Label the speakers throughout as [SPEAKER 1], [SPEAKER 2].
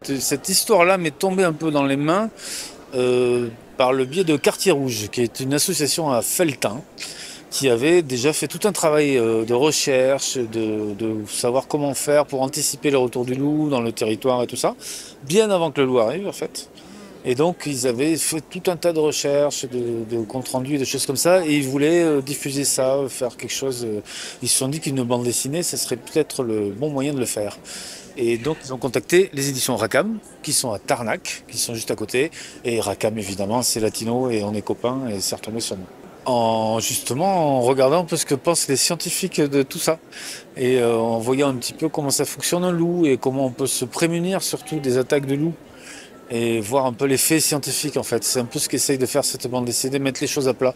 [SPEAKER 1] Cette histoire-là m'est tombée un peu dans les mains par le biais de Quartier Rouge, qui est une association à Felletin, qui avait déjà fait tout un travail de recherche, de savoir comment faire pour anticiper le retour du loup dans le territoire et tout ça, bien avant que le loup arrive en fait. Et donc ils avaient fait tout un tas de recherches, de comptes rendus, de choses comme ça, et ils voulaient diffuser ça, faire quelque chose. Ils se sont dit qu'une bande dessinée, ça serait peut-être le bon moyen de le faire. Et donc ils ont contacté les éditions Rackham, qui sont à Tarnac, qui sont juste à côté. Et Rackham évidemment, c'est latino et on est copains et c'est retombé sur nous. Justement en regardant un peu ce que pensent les scientifiques de tout ça et en voyant un petit peu comment ça fonctionne un loup et comment on peut se prémunir surtout des attaques de loups et voir un peu les faits scientifiques en fait. C'est un peu ce qu'essaye de faire cette bande dessinée, mettre les choses à plat.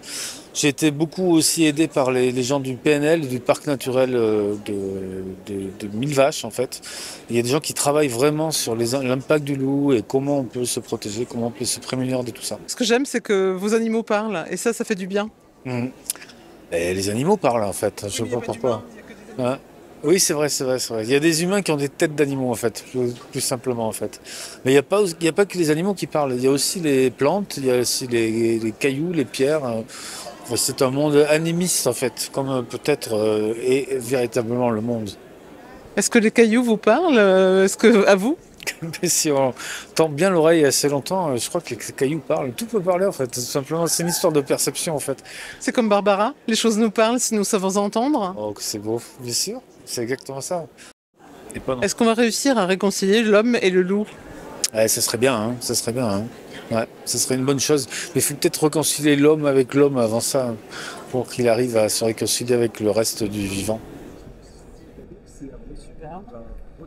[SPEAKER 1] J'ai été beaucoup aussi aidé par les gens du PNL, du parc naturel de Mille Vaches en fait. Il y a des gens qui travaillent vraiment sur l'impact du loup et comment on peut se protéger, comment on peut se prémunir de tout ça.
[SPEAKER 2] Ce que j'aime, c'est que vos animaux parlent, et ça fait du bien.
[SPEAKER 1] Mhm. Et les animaux parlent en fait, je sais pas pourquoi. Hein. Oui, c'est vrai, c'est vrai, c'est vrai. Il y a des humains qui ont des têtes d'animaux en fait, plus simplement en fait. Mais il y a pas que les animaux qui parlent. Il y a aussi les plantes, il y a aussi les cailloux, les pierres. Enfin, c'est un monde animiste en fait, comme peut-être est véritablement le monde.
[SPEAKER 2] Est-ce que les cailloux vous parlent? Est-ce que à vous?
[SPEAKER 1] Mais si on tend bien l'oreille assez longtemps, je crois que les cailloux parlent. Tout peut parler en fait. Tout simplement, c'est une histoire de perception en fait.
[SPEAKER 2] C'est comme Barbara, les choses nous parlent si nous savons entendre.
[SPEAKER 1] Oh, que c'est beau, bien sûr. C'est exactement ça. Et pas non.
[SPEAKER 2] Est-ce qu'on va réussir à réconcilier l'homme et le loup?
[SPEAKER 1] Ouais, ça serait bien, hein. Ça serait bien, hein. Ouais, ça serait une bonne chose. Mais il faut peut-être réconcilier l'homme avec l'homme avant ça, pour qu'il arrive à se réconcilier avec le reste du vivant.